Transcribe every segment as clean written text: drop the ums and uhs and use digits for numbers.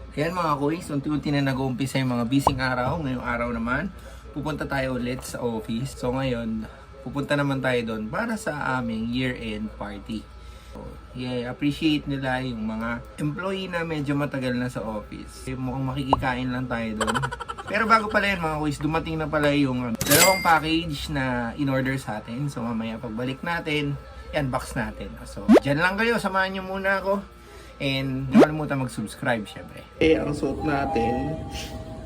Kaya mga kuys, unti-unti na nag-uumpisa yung mga busy araw. Ngayong araw naman, pupunta tayo ulit sa office. So ngayon, pupunta naman tayo doon para sa aming year-end party. So, yeah, appreciate nila yung mga employee na medyo matagal na sa office. Mukhang makikikain lang tayo doon. Pero bago pala yan mga kuys, dumating na pala yung dalawang package na in-order sa atin. So mamaya pagbalik natin, i-unbox natin. So dyan lang kayo, samahan nyo muna ako. And huwag kalimutan mag-subscribe syempre. Ang suot natin,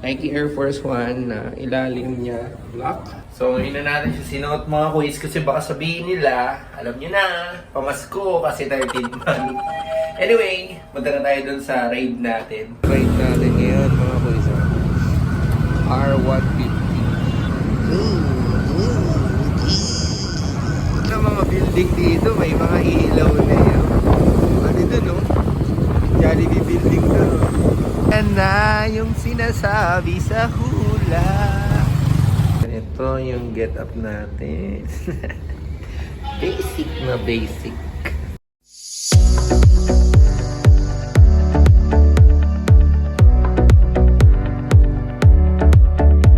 Nike Air Force 1 na ilalim niya black. So ngayon na natin siya sinuot mga kuys kasi baka sabihin nila, alam nyo na, pamasko kasi 13th month. Anyway, punta na tayo dun sa raid natin. Raid natin ngayon mga kuys. R150. Sa mga building dito, may mga ilaw na yun. Ano dun, no? Jollibee building na, no? Yan na yung sinasabi sa hula. Ito yung get up natin. Basic na basic.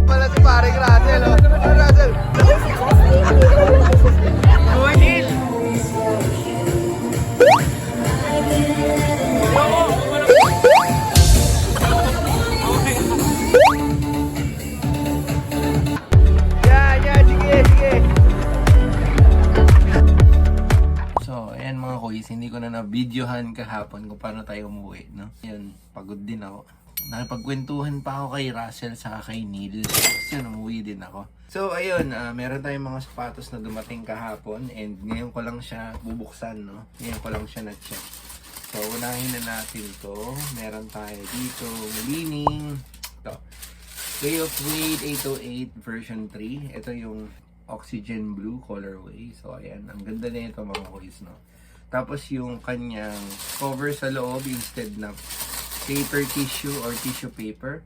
Wala si paring Russell, oh. Russell! Good! Hindi ko na na-videohan kahapon kung paano tayo umuwi, no? Yun, pagod din ako. Nakipagkwentuhan pa ako kay Russell sa kay Neil. So, yun, umuwi din ako. So, ayun, meron tayong mga sapatos na dumating kahapon and ngayon ko lang siya bubuksan, no? Ngayon ko lang siya na-check. So, unahin na natin to. Meron tayo dito, Malining. Ito. Way of Wade 808 version 3. Ito yung Oxygen Blue colorway. So, ayan. Ang ganda na ito mga boys, no? Tapos yung kanyang cover sa loob instead na paper tissue or tissue paper,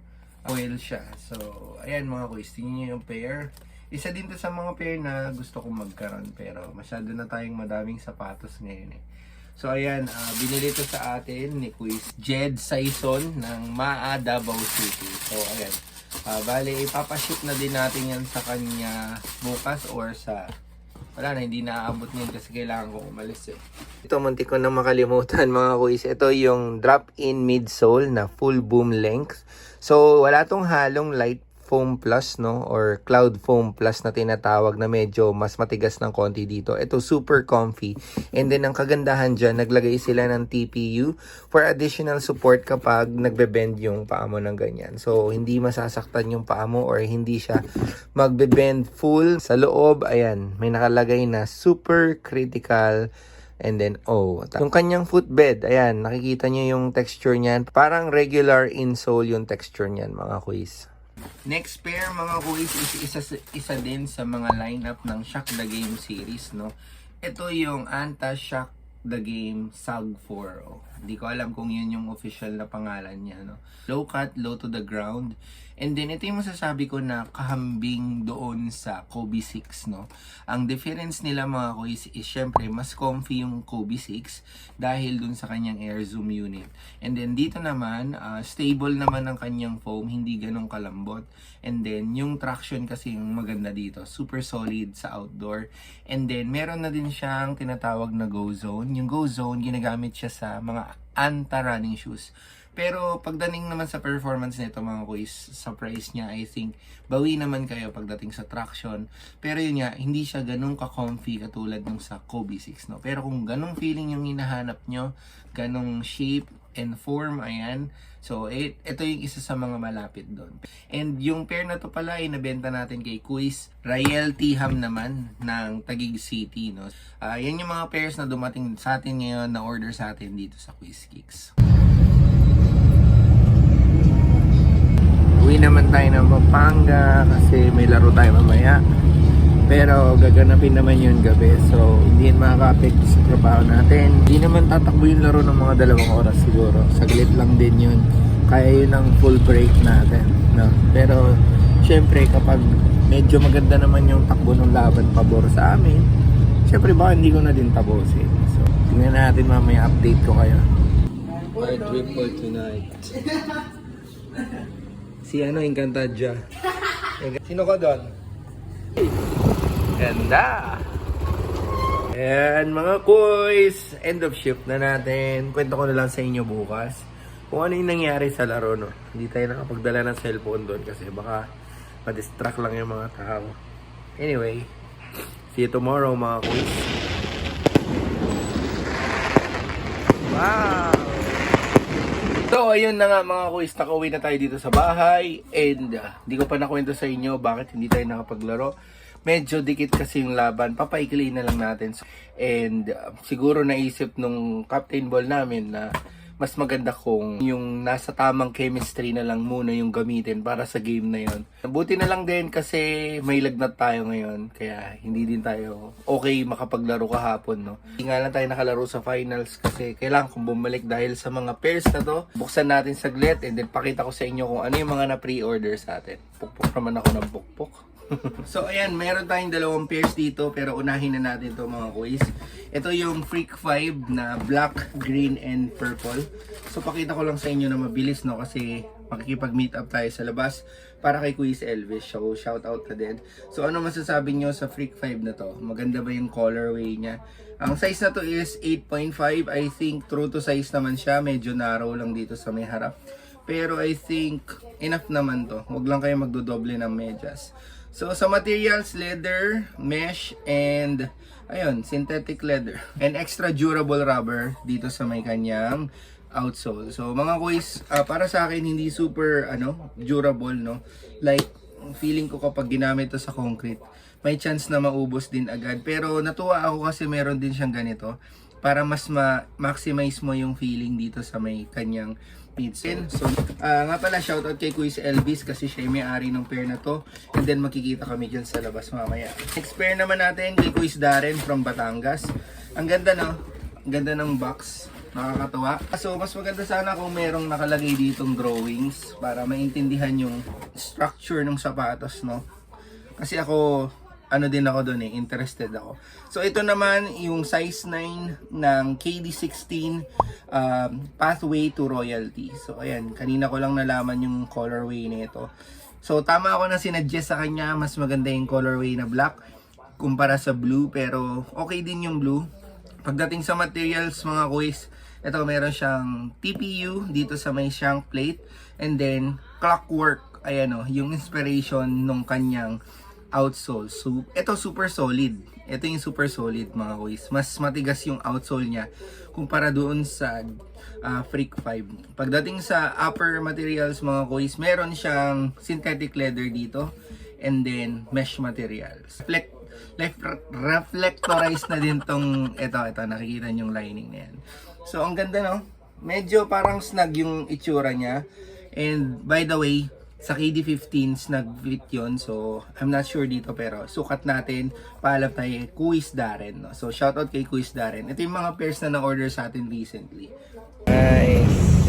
oil siya. So, ayan mga kuys, tingnan nyo yung pair. Isa din to sa mga pair na gusto kong magkaroon pero masyado na tayong madaming sapatos ngayon eh. So, ayan, binili to sa atin ni Kuis Jed Saison ng Maa, Davao City. So, ayan. Bale, ipapaship na din natin yan sa kanya bukas or sa... Wala na, hindi naaabot niyan kasi kailangan ko umalis eh. Ito, muntik ko na makalimutan mga kuis. Ito yung drop-in midsole na full boom length. So, wala tong halong light foam plus, no? Or cloud foam plus na tinatawag na medyo mas matigas ng konti dito. Ito, super comfy. And then, ang kagandahan dyan, naglagay sila ng TPU for additional support kapag nagbe-bend yung paa mo ng ganyan. So, hindi masasaktan yung paa mo or hindi siya magbe-bend full. Sa loob, ayan, may nakalagay na super critical. And then, yung kanyang footbed, ayan, nakikita nyo yung texture niyan. Parang regular insole yung texture niyan, mga kuis. Next pair mga kuis is isa din sa mga lineup ng Shock the Game series, no? Ito yung Anta Shock the Game SAG 4. Hindi ko alam kung yun yung official na pangalan niya, no? Low cut, low to the ground. And then ito yung masasabi ko na kahambing doon sa Kobe 6, no? Ang difference nila mga kuis is syempre mas comfy yung Kobe 6 dahil dun sa kanyang air zoom unit. And then dito naman, stable naman ang kanyang foam, hindi ganun kalambot. And then yung traction kasi yung maganda dito, super solid sa outdoor. And then meron na din siyang tinatawag na Go Zone. Yung Go Zone, ginagamit siya sa mga Anta running shoes. Pero pagdating naman sa performance nito mga kuys, sa price niya, I think, bawi naman kayo pagdating sa traction. Pero yun nga, hindi siya ganun ka-comfy katulad nung sa Kobe 6, no? Pero kung ganung feeling yung hinahanap nyo, ganung shape and form, ayan. So, ito yung isa sa mga malapit doon. And yung pair na to pala ay nabenta natin kay Kuis Rael Tiham naman ng Taguig City, no? Yan yung mga pairs na dumating sa atin ngayon na order sa atin dito sa Quiz Kicks. Uwi naman tayo ng Pampanga kasi may laro tayo mamaya. Pero gaganapin naman yun gabi. So, hindi yun makaka-apekto sa trabaho natin. Hindi naman tatakbo yung laro ng mga 2 oras siguro. Saglit lang din yun. Kaya yun ang full break natin, no? Pero, syempre, kapag medyo maganda naman yung takbo ng laban pabor sa amin, syempre baka hindi ko na din tapusin. So, tingnan natin mamaya, update ko kayo. our trip for tonight. Si Encantadia. Sino ka doon? Ganda! Ayan mga kuys, end of shift na natin. Kwento ko na lang sa inyo bukas kung ano yung nangyari sa laro, no? Hindi tayo nakapagdala ng cellphone doon kasi baka ma-distract lang yung mga tao. Anyway, see you tomorrow mga kuys. Wow! So, ayun na nga mga kuys, nakauwi na tayo dito sa bahay and di ko pa nakwento sa inyo bakit hindi tayo nakapaglaro. Medyo dikit kasi yung laban, papaikli na lang natin. And siguro naisip nung captain ball namin na mas maganda kung yung nasa tamang chemistry na lang muna yung gamitin para sa game na yon. Buti na lang din kasi may lagnat tayo ngayon, kaya hindi din tayo okay makapaglaro kahapon, no? Hindi nga lang tayo nakalaro sa finals kasi kailangan kong bumalik dahil sa mga pairs na to. Buksan natin saglit and then pakita ko sa inyo kung ano yung mga na-pre-order sa atin. Pukpok naman ako ng pukpok. So ayan, meron tayong dalawang pairs dito pero unahin na natin to mga kuys. Ito yung Freak 5 na black, green, and purple. So pakita ko lang sa inyo na mabilis, no, kasi makikipag-meet up tayo sa labas para kay Kuis Elvis. So shout out ka din. So ano masasabi nyo sa Freak 5 na to? Maganda ba yung colorway niya? Ang size na to is 8.5. I think true to size naman siya. Medyo narrow lang dito sa may harap. Pero I think enough naman to. Huwag lang kayo magdodoble ng medyas. So sa materials, leather, mesh, and ayun, synthetic leather. And extra durable rubber dito sa may kanyang outsole. So mga kuys, para sa akin hindi super durable, no. Like feeling ko kapag ginamit to sa concrete, may chance na maubos din agad. Pero natuwa ako kasi meron din siyang ganito para mas maximize mo yung feeling dito sa may kanyang pizza. So, nga pala, shoutout kay Kuis Elvis kasi siya yung may-ari ng pair na to. And then, makikita kami dyan sa labas mamaya. Next pair naman natin kay Kuis Darren from Batangas. Ang ganda, no? Ang ganda ng box. Nakakatawa. So, mas maganda sana kung merong nakalagay ditong drawings para maintindihan yung structure ng sapatos, no? Kasi ako, din ako doon interested ako. So ito naman yung size 9 ng KD16 Pathway to Royalty. So ayan, kanina ko lang nalaman yung colorway nito. So tama ako na sinuggest sa kanya, mas maganda yung colorway na black kumpara sa blue, pero okay din yung blue. Pagdating sa materials mga kuys, ito meron siyang TPU dito sa may shank plate and then clockwork. Ayan yung inspiration nung kanyang outsole. So, ito super solid. Ito yung super solid mga kuys. Mas matigas yung outsole niya kumpara doon sa Freak 5. Pagdating sa upper materials mga kuys, meron siyang synthetic leather dito and then mesh materials. Reflectorized na din tong ito nakikita niyo yung lining na yan. So, ang ganda, no? Medyo parang snug yung itsura niya. And by the way, sa KD15 snag-fit yun. So, I'm not sure dito pero sukat natin. Paalam tayo kay Kuis Darren. No? So, shoutout kay Kuis Darren. Ito yung mga pairs na na-order sa atin recently. Nice.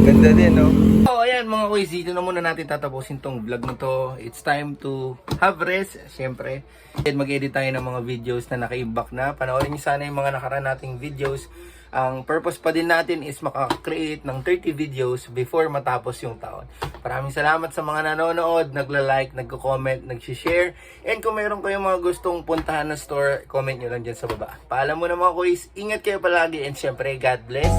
Ganda din, no? So, ayan mga kuis. Dito na muna natin tatapusin tong vlog na to. It's time to have rest. Siyempre. And mag-edit tayo ng mga videos na naka-imbak na. Panoorin niyo sana yung mga nakaraan nating videos. Ang purpose pa din natin is makaka-create ng 30 videos before matapos yung taon. Maraming salamat sa mga nanonood, nagla-like, nagko-comment, nag-share. And kung mayroon kayong mga gustong puntahan na store, comment nyo lang dyan sa baba. Paalam mo na mga kuys, ingat kayo palagi and syempre God bless.